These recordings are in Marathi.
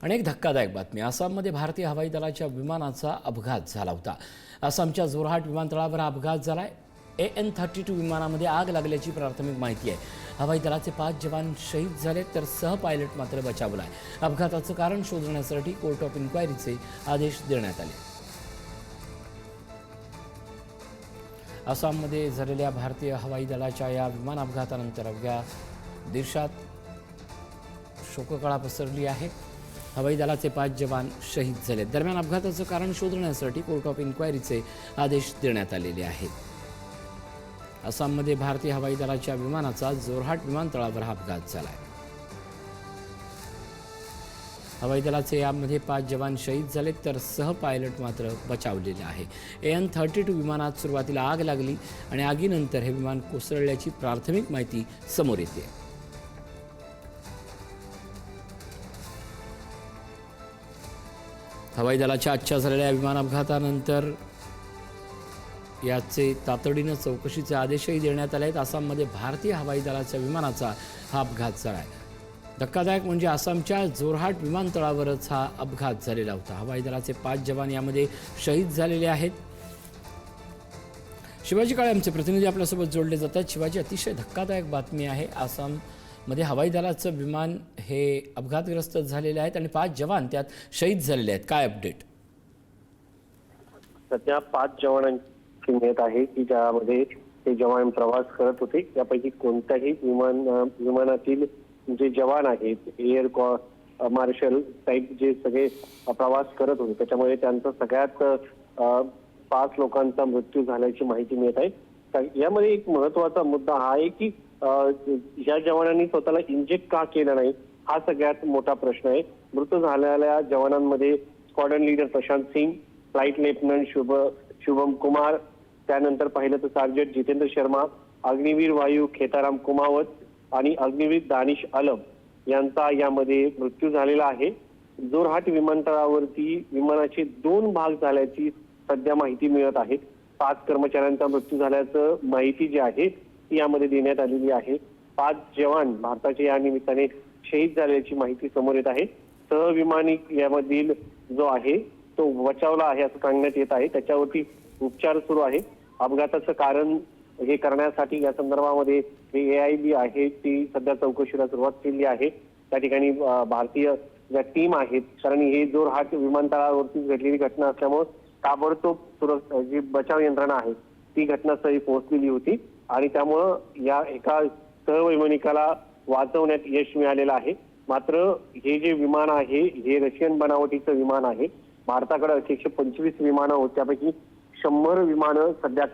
अनेक धक्कादायक बातमी। आसाममध्ये भारतीय हवाई दलाच्या विमानाचा अपघात झाला होता। आसामच्या जोरहाट विमानतळावर हा अपघात झालाय। AN-32 विमानामध्ये आग लागल्याची प्राथमिक माहिती आहे। हवाई दलाचे 5 जवान शहीद झाले तर सह पायलट मात्र बचावलाय। अपघाताचं कारण शोधण्यासाठी कोर्ट ऑफ इन्क्वायरीचे आदेश देण्यात आले। आसाममध्ये झालेल्या भारतीय हवाई दलाच्या या विमान अपघातानंतर अवघ्या देशात शोककळा पसरली आहे। हवाई दलाचे 5 जवान शहीद झाले। दरम्यान अपघाताचं कारण शोधण्यासाठी कोर्ट ऑफ इन्क्वायरीचे आदेश देण्यात आलेले आहेत। आसाममध्ये भारतीय हवाई दलाच्या विमानाचा जोरहाट विमानतळावर हा अपघात झालाय। हवाई दलाचे यामध्ये 5 जवान शहीद झाले तर सह पायलट मात्र बचावलेले आहे। AN-32 विमानात सुरुवातीला आग लागली आणि आगीनंतर हे विमान कोसळल्याची प्राथमिक माहिती समोर येते। हवाई दलाच्या आजच्या झालेल्या विमान अपघातानंतर याचे तातडीने चौकशीचे आदेशही देण्यात आले आहेत। आसाममध्ये भारतीय हवाई दलाच्या विमानाचा हा अपघात झाला आहे। धक्कादायक म्हणजे आसामच्या जोरहाट विमानतळावरच हा अपघात झालेला होता। हवाई दलाचे 5 जवान यामध्ये शहीद झालेले आहेत। शिवाजी काळे आमचे प्रतिनिधी आपल्यासोबत जोडले जातात। शिवाजी, अतिशय धक्कादायक बातमी आहे। आसाममध्ये हवाई दलाचं विमान हे अपघातग्रस्त झालेले आहेत आणि 5 जवान त्यात शहीद झालेले आहेत। काय अपडेट? सध्या 5 जवानांची मिळत आहे की ज्यामध्ये ते जवान प्रवास करत होते। त्यापैकी कोणत्याही विमानातील जे जवान आहेत, एअर मार्शल टाईप जे सगळे प्रवास करत होते, त्याच्यामुळे त्यांचा सगळ्यात 5 लोकांचा मृत्यू झाल्याची माहिती मिळत आहे। यामध्ये एक महत्त्वाचा मुद्दा हा आहे की या जवानांनी स्वतःला इंजेक्ट का केलं नाही, हा सगळ्यात मोठा प्रश्न आहे। मृत झालेल्या जवानांमध्ये squadron leader Prashant Singh, flight lieutenant Shubham Kumar, त्यानंतर पाहिलं तर सार्जंट जितेंद्र शर्मा, अग्निवीर वायू खेताराम कुमावत आणि अग्निवीर दानिश आलम यांचा यामध्ये मृत्यू झालेला आहे। जोरहाट विमानतळावरती विमानाचे 2 भाग झाल्याची सध्या माहिती मिळत आहे। 5 कर्मचाऱ्यांचा मृत्यू झाल्याचं माहिती जी आहे ती यामध्ये देण्यात आलेली आहे। 5 जवान भारताच्या या निमित्ताने शहीद झाल्याची माहिती समोर येत आहे। सहविमानिक यामधील जो आहे तो बचावला आहे असं सांगण्यात येत आहे। त्याच्यावरती उपचार सुरू आहे। अपघाताचं कारण हे करण्यासाठी या संदर्भामध्ये AIB आहे ती सध्या चौकशीला सुरुवात केली आहे। त्या ठिकाणी भारतीय ज्या टीम आहेत, कारण ही जोरहाट विमानतळावरती घडलेली घटना असल्यामुळे ताबडतोब जी बचाव यंत्रणा आहे ती घटनास्थळी पोहोचलेली होती आणि त्यामुळं या एका सहवैमानिकाला वाचवण्यात यश मिळालेलं आहे। मात्र हे जे विमान आहे हे रशियन बनावटीचं विमान आहे। भारताकडे 125 विमानं होती, त्यापैकी 100 विमानं सध्या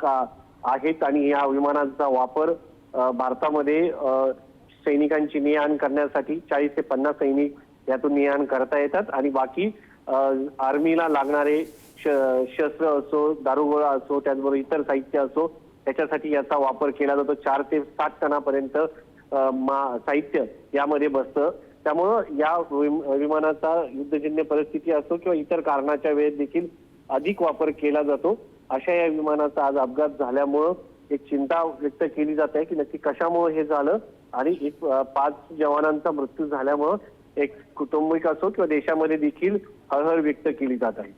आहेत आणि या विमानांचा वापर भारतामध्ये सैनिकांची ने-आण करण्यासाठी 40 ते 50 सैनिक यातून ने-आण करता येतात आणि बाकी आर्मीला लागणारे शस्त्र असो, दारुगोळा असो, त्याचबरोबर इतर साहित्य असो, त्याच्यासाठी याचा वापर केला जातो। 4 ते 7 टनापर्यंत साहित्य यामध्ये बसतं। त्यामुळं या विमानाचा युद्धजन्य परिस्थिती असो किंवा इतर कारणाच्या वेळेत देखील अधिक वापर केला जातो। अशा या विमानाचा आज अपघात झाल्यामुळं एक चिंता व्यक्त केली जात आहे की नक्की कशामुळे हे झालं आणि 5 जवानांचा मृत्यू झाल्यामुळं एक कुटुंबिक असो किंवा देशामध्ये देखील हळहळ व्यक्त केली जात आहे।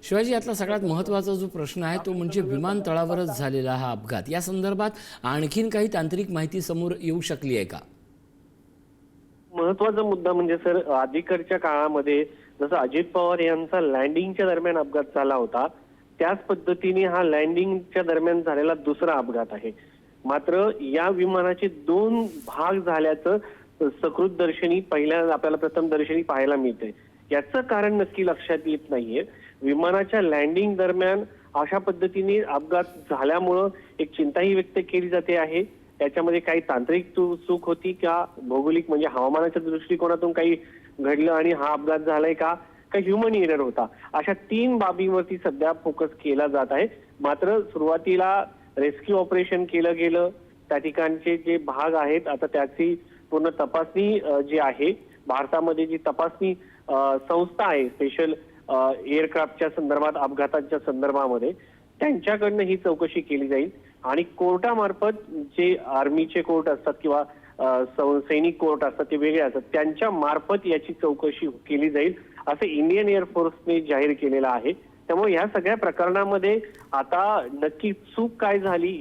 शिवाजी, यातला सगळ्यात महत्त्वाचा जो प्रश्न आहे तो म्हणजे विमानतळावरच झालेला हा अपघात। या संदर्भात आणखीन काही तांत्रिक माहिती समोर येऊ शकली आहे का? महत्त्वाचा मुद्दा म्हणजे सर, अलीकडच्या काळामध्ये जसं अजित पवार यांचा लँडिंगच्या दरम्यान अपघात झाला होता, त्याच पद्धतीने हा लँडिंगच्या दरम्यान झालेला दुसरा अपघात आहे। मात्र या विमानाचे 2 भाग झाल्याचं सकृतदर्शनी आपल्याला प्रथम दर्शनी पाहायला मिळतंय। याचं कारण नक्की लक्षात येत नाहीये। विमानाच्या लँडिंग दरम्यान अशा पद्धतीने अपघात झाल्यामुळं एक चिंताही व्यक्त केली जाते आहे। त्याच्यामध्ये काही तांत्रिक चूक होती का, भौगोलिक म्हणजे हवामानाच्या दृष्टिकोनातून काही घडलं आणि हा अपघात झालाय का ह्युमन एरर होता, अशा 3 बाबींवरती सध्या फोकस केला जात आहे। मात्र सुरुवातीला रेस्क्यू ऑपरेशन केलं गेलं, त्या ठिकाणचे जे भाग आहेत आता त्याची पूर्ण तपासणी जी आहे, भारतामध्ये जी तपासणी संस्था आहे स्पेशल एअरक्राफ्टच्या संदर्भात, अपघातांच्या संदर्भामध्ये, त्यांच्याकडनं ही चौकशी केली जाईल आणि कोर्टामार्फत जे आर्मीचे कोर्ट असतात किंवा सैनिक कोर्ट असतात ते वेगळे असतात, त्यांच्या मार्फत याची चौकशी केली जाईल असं इंडियन एअरफोर्सने जाहीर केलेलं आहे. त्यामुळे ह्या सगळ्या प्रकरणामध्ये आता नक्की चूक काय झाली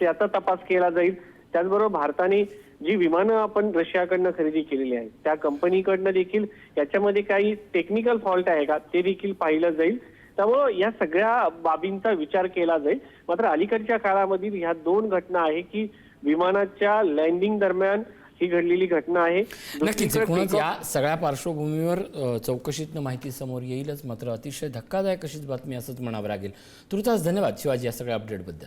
याचा तपास केला जाईल. त्याचबरोबर भारताने जी विमानं आपण रशियाकडनं खरेदी केलेली आहेत त्या कंपनीकडनं देखील याच्यामध्ये काही टेक्निकल फॉल्ट आहे का ते देखील पाहिलं जाईल. त्यामुळं या सगळ्या बाबींचा विचार केला जाईल. मात्र अलीकडच्या काळामधील ह्या 2 घटना आहे की विमानाच्या लँडिंग दरम्यान ही घडलेली घटना आहे. नक्कीच एकूणच या सगळ्या पार्श्वभूमीवर चौकशीतनं माहिती समोर येईलच. मात्र अतिशय धक्कादायक अशीच बातमी असंच म्हणावं लागेल. तुर्तास धन्यवाद शिवाजी या सगळ्या अपडेटबद्दल.